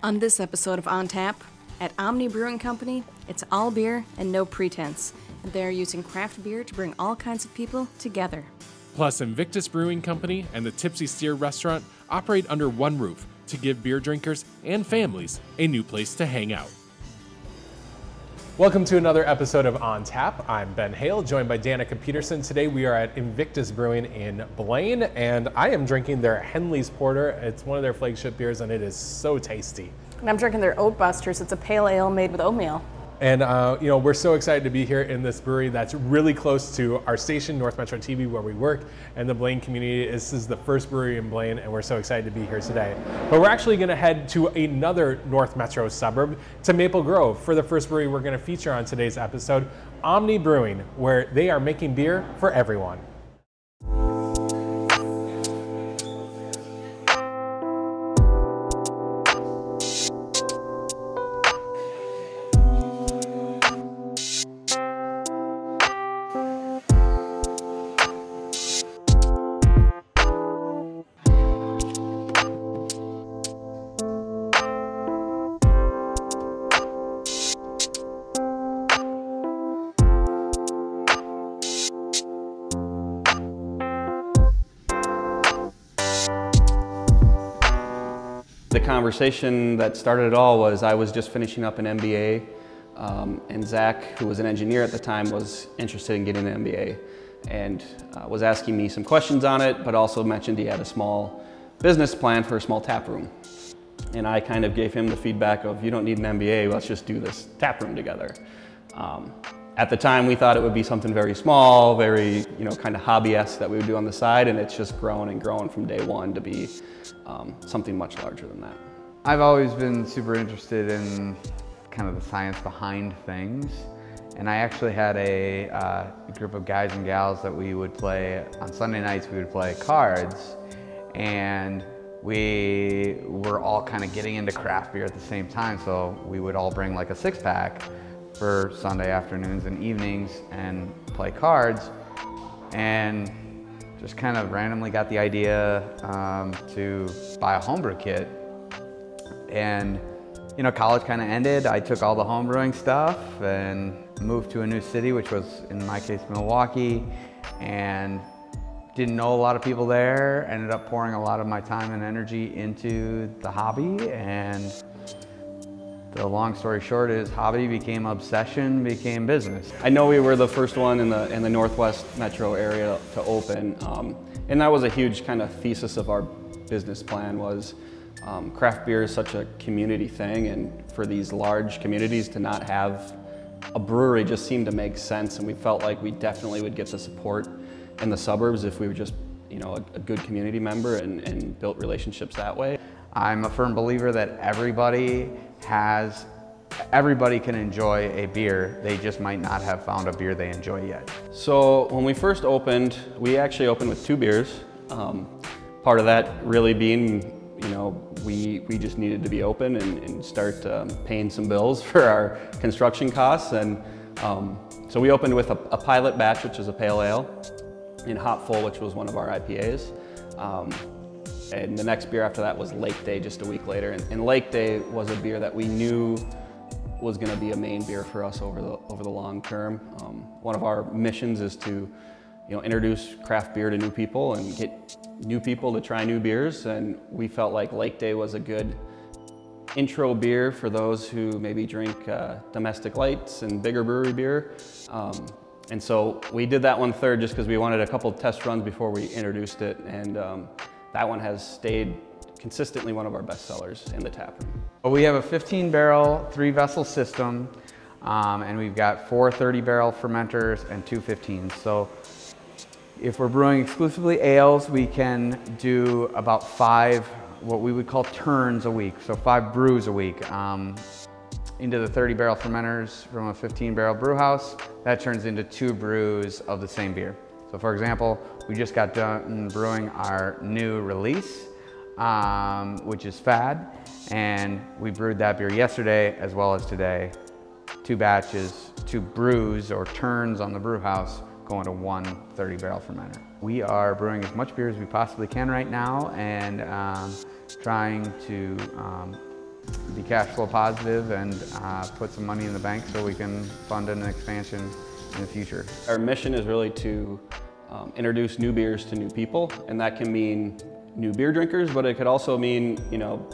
On this episode of On Tap, at Omni Brewing Company, it's all beer and no pretense, and they're using craft beer to bring all kinds of people together. Plus, Invictus Brewing Company and the Tipsy restaurant operate under one roof to give beer drinkers and families a new place to hang out. Welcome to another episode of On Tap. I'm Ben Hale, joined by Danica Peterson. Today we are at Invictus Brewing in Blaine, and I am drinking their Henley's Porter. It's one of their flagship beers, and it is so tasty. And I'm drinking their Oat Busters. It's a pale ale made with oatmeal. And we're so excited to be here in this brewery that's really close to our station, North Metro TV, where we work, and the Blaine community. This is the first brewery in Blaine, and we're so excited to be here today. But we're actually going to head to another North Metro suburb, to Maple Grove, for the first brewery we're going to feature on today's episode, Omni Brewing, where they are making beer for everyone. The conversation that started it all was I was just finishing up an MBA, and Zach, who was an engineer at the time, was interested in getting an MBA and was asking me some questions on it, but also mentioned he had a small business plan for a small tap room. And I kind of gave him the feedback of, you don't need an MBA, let's just do this tap room together. At the time, we thought it would be something very small, very, kind of hobby-esque that we would do on the side, and it's just grown and grown from day one to be something much larger than that. I've always been super interested in kind of the science behind things, and I actually had a group of guys and gals that we would play, on Sunday nights we would play cards, and we were all kind of getting into craft beer at the same time, so we would all bring like a six-pack for Sunday afternoons and evenings and play cards, and just kind of randomly got the idea to buy a homebrew kit. And college kind of ended. I took all the homebrewing stuff and moved to a new city, which was, in my case, Milwaukee, and didn't know a lot of people there. Ended up pouring a lot of my time and energy into the hobby, and the long story short is hobby became obsession, became business. I know we were the first one in the Northwest Metro area to open, and that was a huge kind of thesis of our business plan was craft beer is such a community thing, and for these large communities to not have a brewery just seemed to make sense, and we felt like we definitely would get the support in the suburbs if we were just a good community member and built relationships that way. I'm a firm believer that everybody can enjoy a beer, they just might not have found a beer they enjoy yet. So when we first opened, we actually opened with 2 beers. Part of that really being, we just needed to be open and start paying some bills for our construction costs. And so we opened with a pilot batch, which is a pale ale, and Hop Full, which was one of our IPAs. And the next beer after that was Lake Day just a week later. And Lake Day was a beer that we knew was going to be a main beer for us over the long term. One of our missions is to introduce craft beer to new people and get new people to try new beers. And we felt like Lake Day was a good intro beer for those who maybe drink domestic lights and bigger brewery beer. And so we did that one third just because we wanted a couple of test runs before we introduced it. And that one has stayed consistently one of our best sellers in the tap room. We have a 15-barrel, 3-vessel system, and we've got 4 30-barrel fermenters and 2 15s. So if we're brewing exclusively ales, we can do about 5, what we would call turns a week, so 5 brews a week. Into the 30-barrel fermenters from a 15-barrel brew house, that turns into 2 brews of the same beer. So for example, we just got done brewing our new release, which is Fad, and we brewed that beer yesterday as well as today. 2 batches, 2 brews or turns on the brew house going to 1 30-barrel fermenter. We are brewing as much beer as we possibly can right now, and trying to be cash flow positive and put some money in the bank so we can fund an expansion in the future. Our mission is really to introduce new beers to new people, and that can mean new beer drinkers, but it could also mean, you know,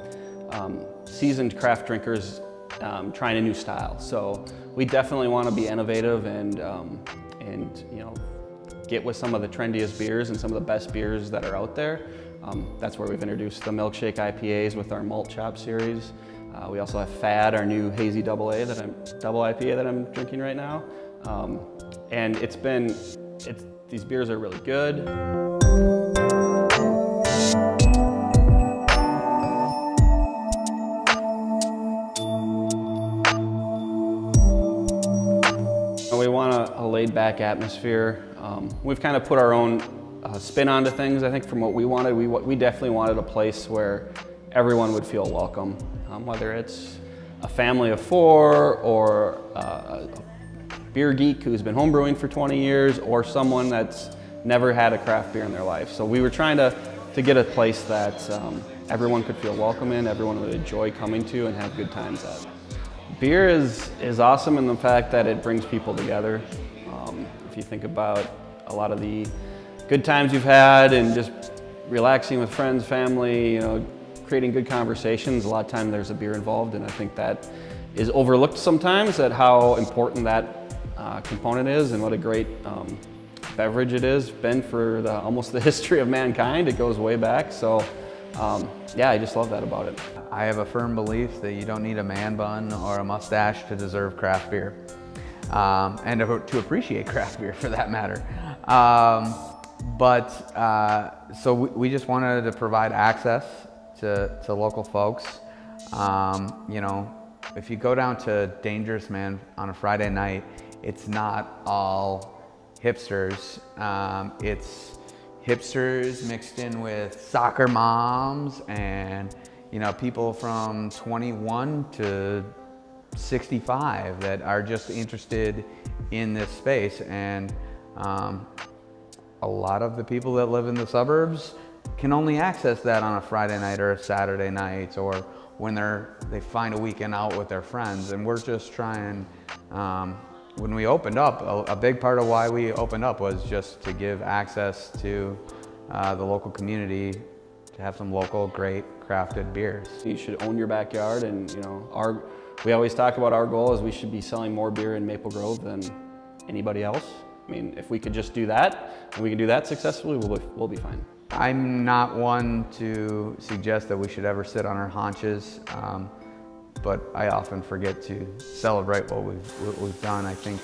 seasoned craft drinkers trying a new style. So we definitely want to be innovative and you know, get with some of the trendiest beers and some of the best beers that are out there. That's where we've introduced the milkshake IPAs with our malt shop series. We also have Fad, our new hazy double IPA that I'm drinking right now. And these beers are really good. We want a laid-back atmosphere. We've kind of put our own spin onto things. I think from what we wanted, we definitely wanted a place where everyone would feel welcome, whether it's a family of 4 or a beer geek who's been homebrewing for 20 years or someone that's never had a craft beer in their life. So we were trying to get a place that everyone could feel welcome in, everyone would enjoy coming to and have good times at. Beer is awesome in the fact that it brings people together. If you think about a lot of the good times you've had and just relaxing with friends, family, you know, creating good conversations, a lot of time there's a beer involved, and I think that is overlooked sometimes at how important that component is and what a great beverage it is. Been for almost the history of mankind. It goes way back. So yeah, I just love that about it. I have a firm belief that you don't need a man bun or a mustache to deserve craft beer, and to appreciate craft beer for that matter. So we just wanted to provide access to local folks. You know, if you go down to Dangerous Man on a Friday night, it's not all hipsters. It's hipsters mixed in with soccer moms and, you know, people from 21 to 65 that are just interested in this space. And a lot of the people that live in the suburbs can only access that on a Friday night or a Saturday night, or when they find a weekend out with their friends. And we're just trying, when we opened up, a big part of why we opened up was just to give access to the local community to have some local great crafted beers. You should own your backyard, and you know, we always talk about our goal is we should be selling more beer in Maple Grove than anybody else. I mean, if we could just do that, and we can do that successfully, we'll be fine. I'm not one to suggest that we should ever sit on our haunches, but I often forget to celebrate what we've done. I think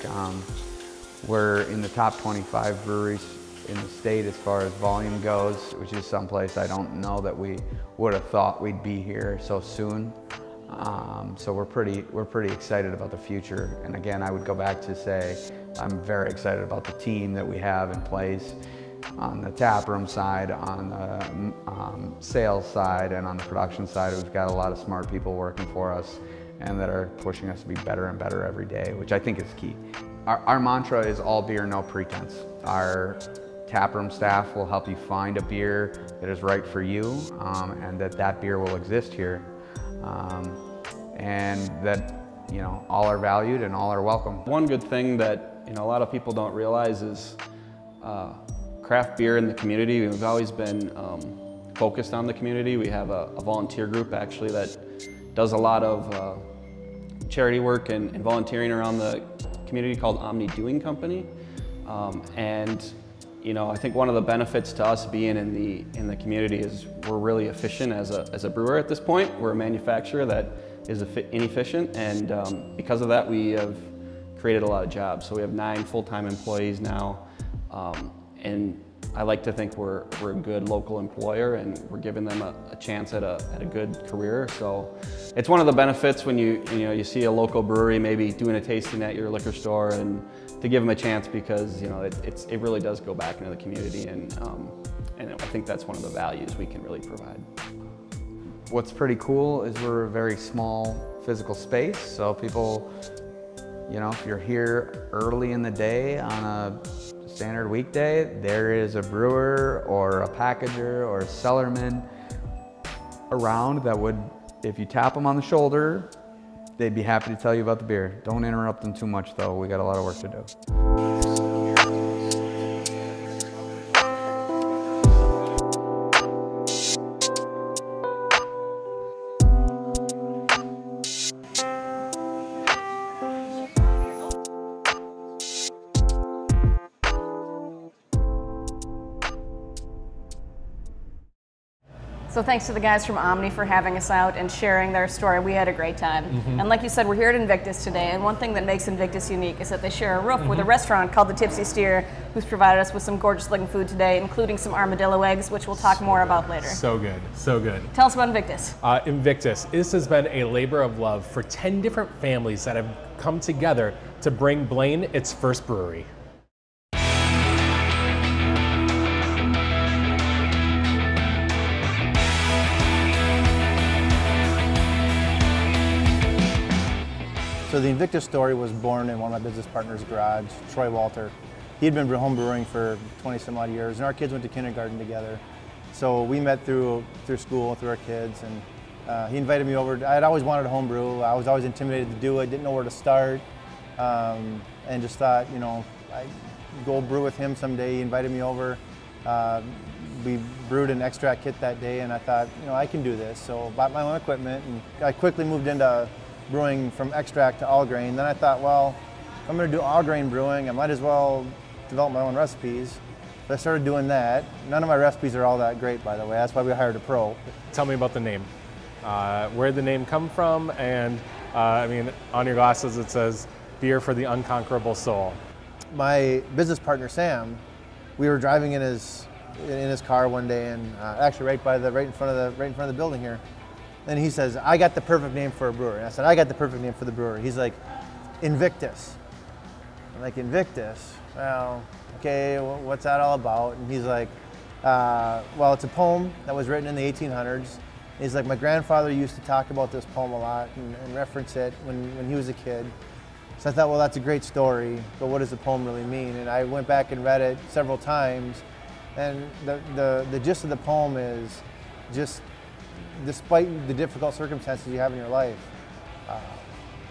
we're in the top 25 breweries in the state as far as volume goes, which is someplace I don't know that we would have thought we'd be here so soon. So we're pretty excited about the future. And again, I would go back to say I'm very excited about the team that we have in place on the taproom side, on the sales side, and on the production side. We've got a lot of smart people working for us and that are pushing us to be better and better every day, which I think is key. Our mantra is all beer, no pretense. Our taproom staff will help you find a beer that is right for you, and that beer will exist here, and that, you know, all are valued and all are welcome. One good thing that, you know, a lot of people don't realize is craft beer in the community. We've always been focused on the community. We have a volunteer group actually that does a lot of charity work and volunteering around the community called Omni Brewing Co. And you know, I think one of the benefits to us being in the community is we're really efficient as a brewer at this point. We're a manufacturer that is inefficient, and because of that, we have created a lot of jobs. So we have 9 full-time employees now, and I like to think we're a good local employer, and we're giving them a chance at a good career. So it's one of the benefits when you see a local brewery maybe doing a tasting at your liquor store, and to give them a chance, because you know it really does go back into the community, and I think that's one of the values we can really provide. What's pretty cool is we're a very small physical space, so people, you know, if you're here early in the day on a standard weekday, there is a brewer or a packager or a cellarman around that would If you tap them on the shoulder, they'd be happy to tell you about the beer. Don't interrupt them too much though. We got a lot of work to do. So thanks to the guys from Omni for having us out and sharing their story. We had a great time. And like you said, we're here at Invictus today, and one thing that makes Invictus unique is that they share a roof with a restaurant called the Tipsy Steer, who's provided us with some gorgeous looking food today, including some armadillo eggs, which we'll talk more about later. So good, so good. Tell us about Invictus. Invictus, this has been a labor of love for 10 different families that have come together to bring Blaine its first brewery. So the Invictus story was born in one of my business partners' garage, Troy Walter. He had been home brewing for 20 some odd years, and our kids went to kindergarten together. So we met through school, through our kids, and he invited me over. I'd always wanted to home brew. I was always intimidated to do it, didn't know where to start, and just thought, you know, I'd go brew with him someday. He invited me over. We brewed an extract kit that day, and I thought, you know, I can do this. So bought my own equipment, and I quickly moved into brewing from extract to all grain. Then I thought, well, if I'm going to do all grain brewing, I might as well develop my own recipes. So I started doing that. None of my recipes are all that great, by the way. That's why we hired a pro. Tell me about the name. Where did the name come from? And I mean, on your glasses it says, beer for the unconquerable soul. My business partner, Sam, we were driving in his car one day, and actually right in front of the building here. And he says, I got the perfect name for a brewery. And I said, I got the perfect name for the brewery. He's like, Invictus. I'm like, Invictus? Well, okay, well, what's that all about? And he's like, well, it's a poem that was written in the 1800s. He's like, my grandfather used to talk about this poem a lot and reference it when he was a kid. So I thought, well, that's a great story, but what does the poem really mean? And I went back and read it several times, and the gist of the poem is just, despite the difficult circumstances you have in your life,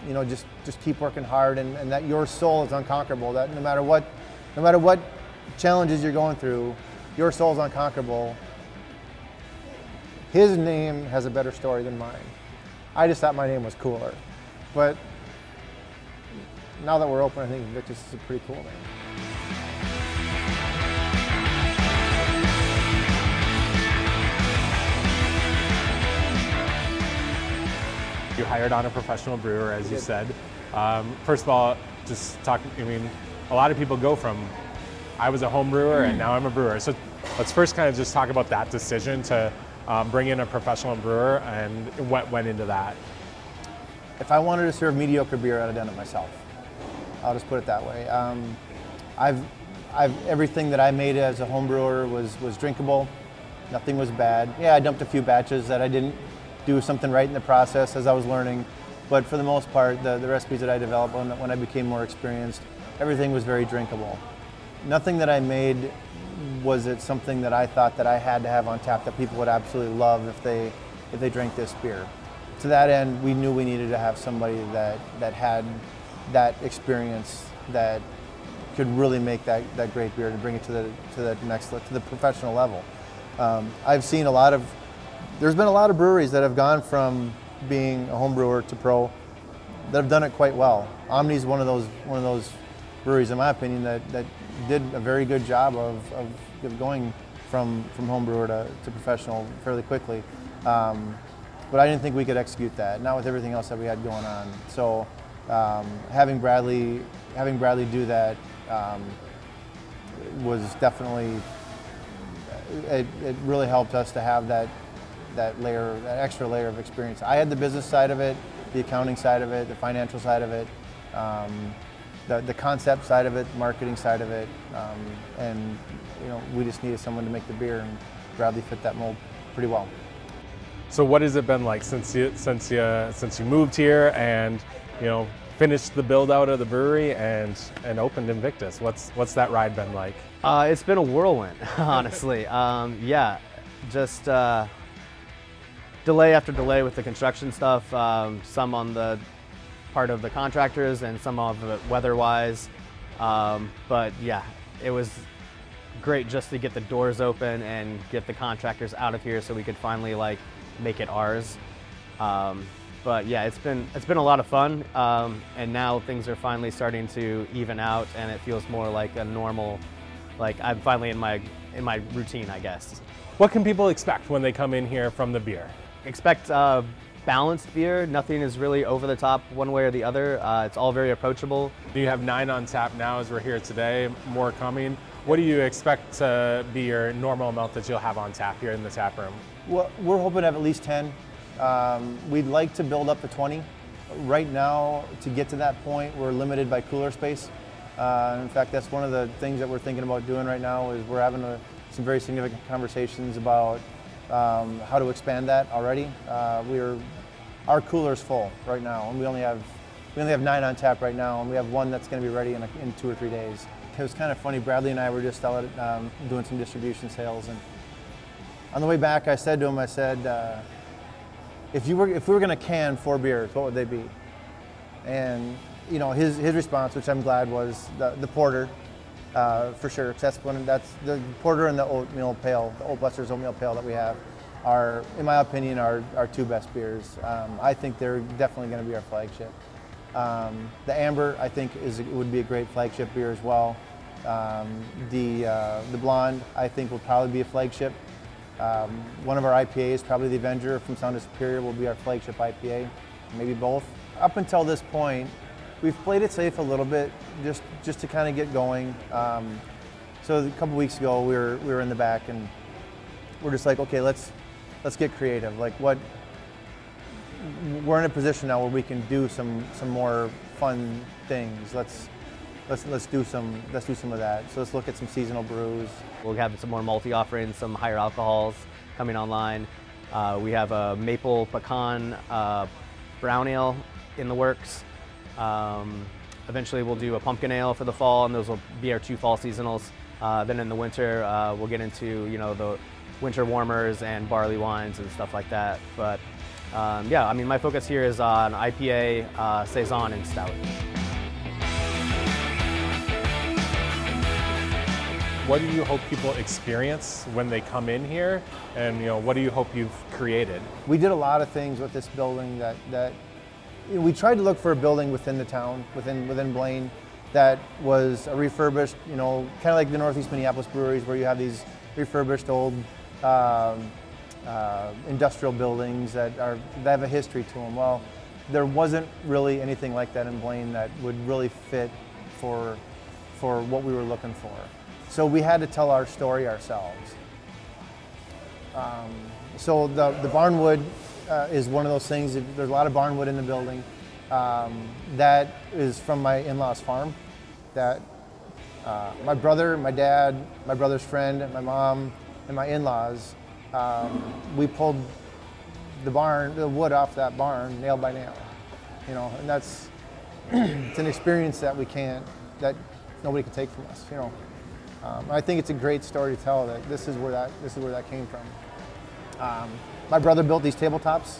you know, just keep working hard, and that your soul is unconquerable. That no matter what challenges you're going through, your soul is unconquerable. His name has a better story than mine. I just thought my name was cooler, but now that we're open, I think Invictus is a pretty cool name. You hired on a professional brewer, as you said. First of all, just talk, I mean, a lot of people go from, I was a home brewer and now I'm a brewer. So let's first kind of just talk about that decision to bring in a professional brewer and what went into that. If I wanted to serve mediocre beer, I'd have done it myself. I'll just put it that way. Everything that I made as a home brewer was drinkable. Nothing was bad. Yeah, I dumped a few batches that I didn't do something right in the process as I was learning. But for the most part, the recipes that I developed when I became more experienced, everything was very drinkable. Nothing that I made was it something that I thought that I had to have on tap that people would absolutely love if they drank this beer. To that end, we knew we needed to have somebody that had that experience, that could really make that great beer to bring it to the professional level. I've seen there's been a lot of breweries that have gone from being a home brewer to pro that have done it quite well. Omni's one of those breweries, in my opinion, that did a very good job of going from home brewer to professional fairly quickly. But I didn't think we could execute that, not with everything else that we had going on. So having Bradley do that was definitely, it really helped us to have that extra layer of experience. I had the business side of it, the accounting side of it, the financial side of it, the concept side of it, marketing side of it, and you know, we just needed someone to make the beer, and Bradley fit that mold pretty well. So what has it been like since you moved here and, you know, finished the build out of the brewery and opened Invictus? What's that ride been like? It's been a whirlwind, honestly. Yeah, just delay after delay with the construction stuff, some on the part of the contractors and some of it weather-wise. But yeah, it was great just to get the doors open and get the contractors out of here so we could finally like make it ours. But yeah, it's been a lot of fun, and now things are finally starting to even out, and it feels more like a normal, like I'm finally in my routine, I guess. What can people expect when they come in here from the beer? Expect balanced beer. Nothing is really over the top one way or the other. It's all very approachable. You have 9 on tap now as we're here today, more coming. What do you expect to be your normal amount that you'll have on tap here in the tap room? Well, we're hoping to have at least 10. We'd like to build up to 20. Right now, to get to that point, we're limited by cooler space. In fact, that's one of the things that we're thinking about doing right now is we're having some very significant conversations about how to expand that already. Our cooler's full right now, and we only have 9 on tap right now, and we have 1 that's going to be ready in 2 or 3 days. It was kind of funny. Bradley and I were just out doing some distribution sales, and on the way back, I said to him, I said, if we were going to can 4 beers, what would they be? And you know, his response, which I'm glad, was the porter, for sure. That's the porter and the oatmeal pale, the Old Buster's oatmeal pale that we have are, in my opinion, our 2 best beers. I think they're definitely going to be our flagship. The amber, I think, would be a great flagship beer as well. The blonde, I think, will probably be a flagship. One of our IPAs, probably the Avenger from Sound of Superior, will be our flagship IPA, maybe both. Up until this point, we've played it safe a little bit, just to kind of get going. So a couple weeks ago, we were in the back, and we're just like, okay, let's get creative. Like, we're in a position now where we can do some more fun things. Let's do some of that. So let's look at some seasonal brews. We'll have some more malty offerings, some higher alcohols coming online. We have a maple pecan brown ale in the works. Eventually we'll do a pumpkin ale for the fall, and those will be our 2 fall seasonals. Then in the winter, we'll get into, you know, the winter warmers and barley wines and stuff like that. But yeah, I mean, my focus here is on IPA, Saison, and Stout. What do you hope people experience when they come in here, and what do you hope you've created? We did a lot of things with this building that we tried to look for a building within the town, within Blaine, that was a refurbished, kind of like the Northeast Minneapolis breweries, where you have these refurbished old industrial buildings that have a history to them. Well, there wasn't really anything like that in Blaine that would really fit for what we were looking for. So we had to tell our story ourselves. So the barnwood is one of those things. There's a lot of barnwood in the building. That is from my in-laws' farm. That my brother, my dad, my brother's friend, my mom, and my in-laws, we pulled the wood off that barn nail by nail. And that's it's an experience that nobody can take from us. I think it's a great story to tell, that this is where that came from. My brother built these tabletops.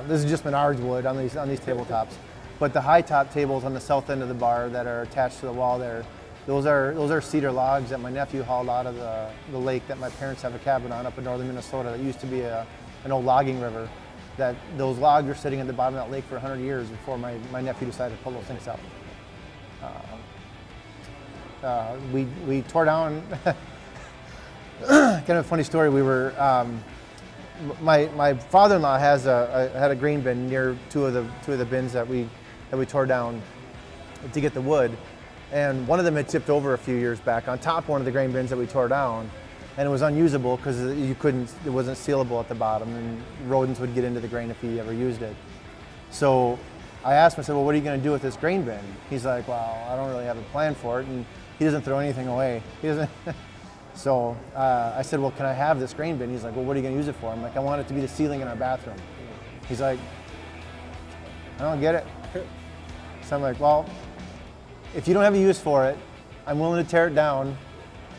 This is just Menards wood on these tabletops, but the high top tables on the south end of the bar that are attached to the wall there, those are cedar logs that my nephew hauled out of the lake that my parents have a cabin on up in northern Minnesota. That used to be an old logging river. That those logs are sitting at the bottom of that lake for 100 years before my nephew decided to pull those things out. We tore down. Kind of a funny story. We were my father-in-law had a grain bin near two of the bins that we tore down to get the wood, and one of them had tipped over a few years back on top of one of the grain bins that we tore down, and it was unusable because it wasn't sealable at the bottom, and rodents would get into the grain if he ever used it. So I asked him, I said, well, what are you going to do with this grain bin? He's like, well, I don't really have a plan for it, and he doesn't throw anything away. He doesn't. So I said, well, can I have this grain bin? He's like, well, what are you going to use it for? I'm like, I want it to be the ceiling in our bathroom. He's like, I don't get it. So I'm like, well, if you don't have a use for it, I'm willing to tear it down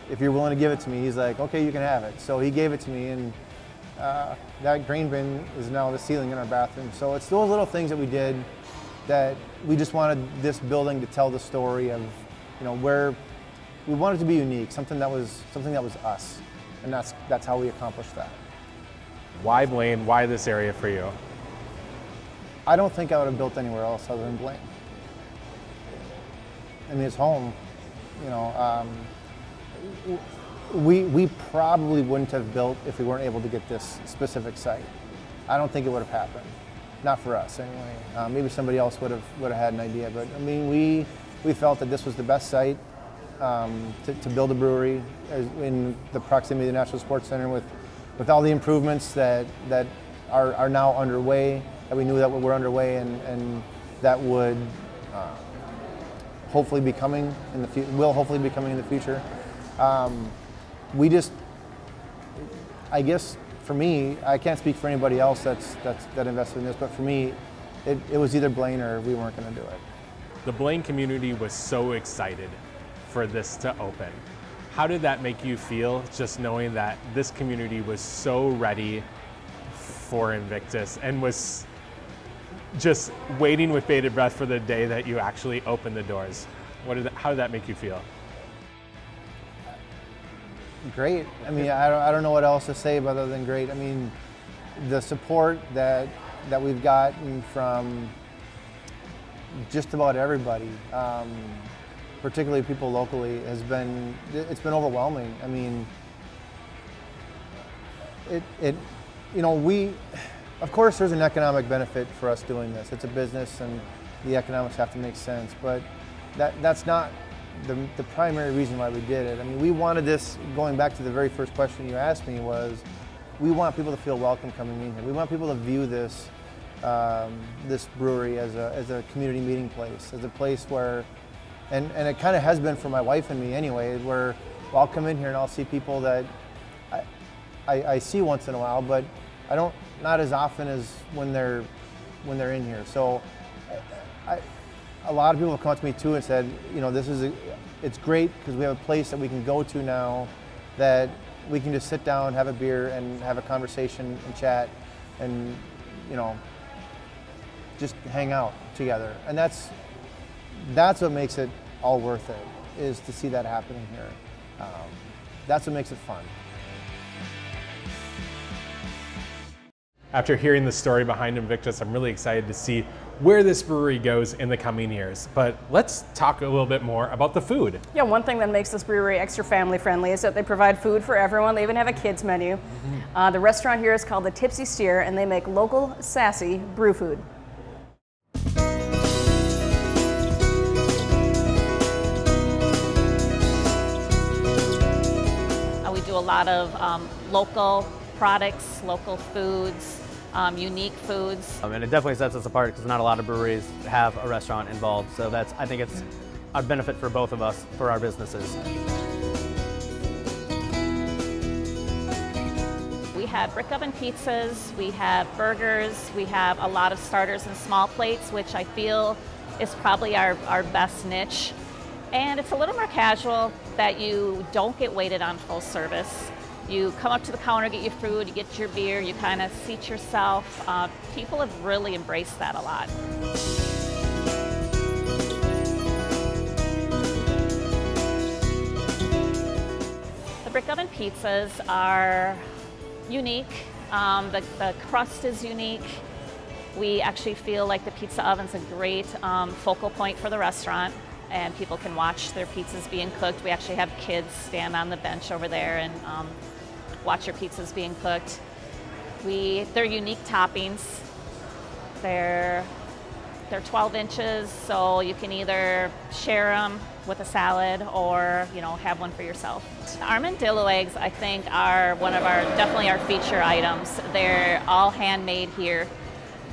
if you're willing to give it to me. He's like, okay, you can have it. So he gave it to me, and that grain bin is now the ceiling in our bathroom. So it's those little things that we did that we just wanted this building to tell the story of, where we wanted to be unique, something that was us, and that's how we accomplished that. Why Blaine? Why this area for you? I don't think I would have built anywhere else other than Blaine. I mean, it's home. We probably wouldn't have built if we weren't able to get this specific site. I don't think it would have happened. Not for us, anyway. Maybe somebody else would have had an idea, but I mean, we felt that this was the best site to build a brewery in the proximity of the National Sports Center with all the improvements that are now underway, that we knew that were underway, and that would hopefully be coming in the will hopefully be coming in the future. We just, I guess for me, I can't speak for anybody else that invested in this, but for me, it was either Blaine or we weren't going to do it. The Blaine community was so excited for this to open. How did that make you feel, just knowing that this community was so ready for Invictus and was just waiting with bated breath for the day that you actually opened the doors? How did that make you feel? Great. I mean, I don't know what else to say other than great. I mean, the support that we've gotten from just about everybody, particularly people locally, it's been overwhelming. I mean, of course there's an economic benefit for us doing this. It's a business and the economics have to make sense, but that's not the primary reason why we did it. I mean, we wanted this, going back to the very first question you asked me, was we want people to feel welcome coming in here. We want people to view this this brewery as a community meeting place, as a place where, and it kind of has been for my wife and me anyway, where I'll come in here and I'll see people that I see once in a while, but not as often as when they're in here. So a lot of people have come up to me too and said, it's great because we have a place that we can go to now that we can just sit down, have a beer, and have a conversation and chat, and just hang out together. And that's what makes it all worth it, is to see that happening here. That's what makes it fun. After hearing the story behind Invictus, I'm really excited to see where this brewery goes in the coming years. But let's talk a little bit more about the food. Yeah, one thing that makes this brewery extra family friendly is that they provide food for everyone. They even have a kids menu. Mm-hmm. The restaurant here is called the Tipsy Steer, and they make local, sassy brew food. We do a lot of local products, local foods, unique foods. And it definitely sets us apart because not a lot of breweries have a restaurant involved. So I think it's a benefit for both of us, for our businesses. We have brick oven pizzas, we have burgers, we have a lot of starters and small plates, which I feel is probably our best niche. And it's a little more casual, that you don't get waited on full service. You come up to the counter, get your food, you get your beer, you kind of seat yourself. People have really embraced that a lot. The brick oven pizzas are unique. The crust is unique. We actually feel like the pizza oven's a great focal point for the restaurant, and people can watch their pizzas being cooked. We actually have kids stand on the bench over there and watch your pizzas being cooked. They're unique toppings. They're 12 inches, so you can either share them with a salad or have one for yourself. Armadillo eggs, I think, are definitely our feature items. They're all handmade here.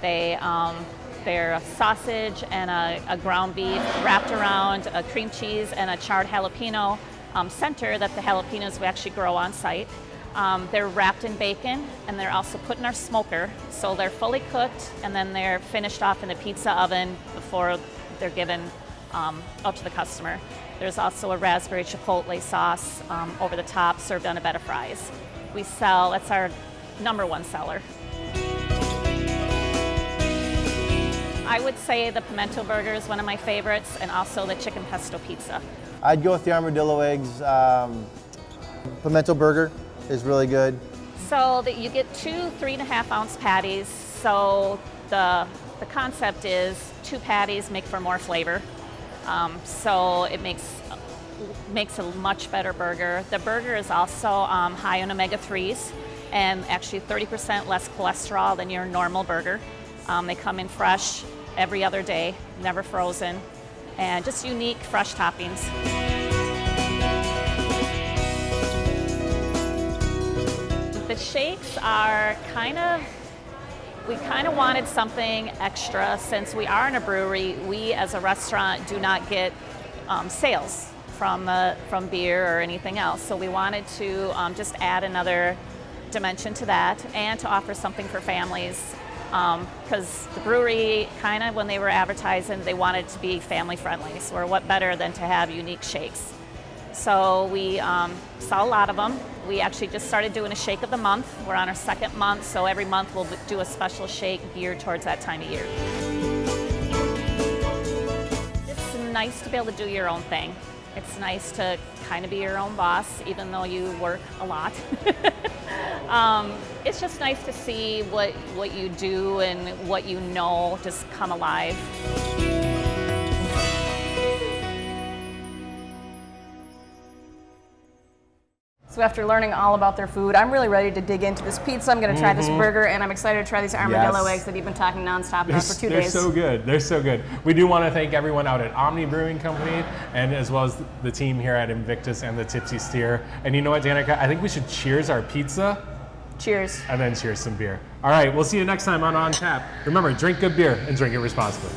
They're a sausage and a ground beef wrapped around a cream cheese and a charred jalapeno center that the jalapenos we actually grow on site. They're wrapped in bacon, and they're also put in our smoker, so they're fully cooked, and then they're finished off in the pizza oven before they're given out to the customer. There's also a raspberry chipotle sauce over the top, served on a bed of fries. That's our #1 seller. I would say the pimento burger is one of my favorites, and also the chicken pesto pizza. I'd go with the armadillo eggs. Pimento burger is really good. So that you get 2 3.5-ounce patties. So the concept is 2 patties make for more flavor. So it makes a much better burger. The burger is also high in omega-3s and actually 30% less cholesterol than your normal burger. They come in fresh every other day, never frozen, and just unique, fresh toppings. The shakes are we kind of wanted something extra. Since we are in a brewery, we as a restaurant do not get sales from beer or anything else. So we wanted to just add another dimension to that and to offer something for families. Because the brewery, when they were advertising, they wanted to be family friendly. So what better than to have unique shakes? So we saw a lot of them. We actually just started doing a shake of the month. We're on our 2nd month, so every month we'll do a special shake geared towards that time of year. It's nice to be able to do your own thing. It's nice to kind of be your own boss, even though you work a lot. It's just nice to see what you do and what you know just come alive. So after learning all about their food, I'm really ready to dig into this pizza. I'm going to try this burger, and I'm excited to try these armadillo eggs that you've been talking nonstop about for 2 days. They're so good. They're so good. We do want to thank everyone out at Omni Brewing Company, and as well as the team here at Invictus and the Tipsy Steer. And you know what, Danica? I think we should cheers our pizza. Cheers. And then cheers some beer. All right, we'll see you next time on Tap. Remember, drink good beer and drink it responsibly.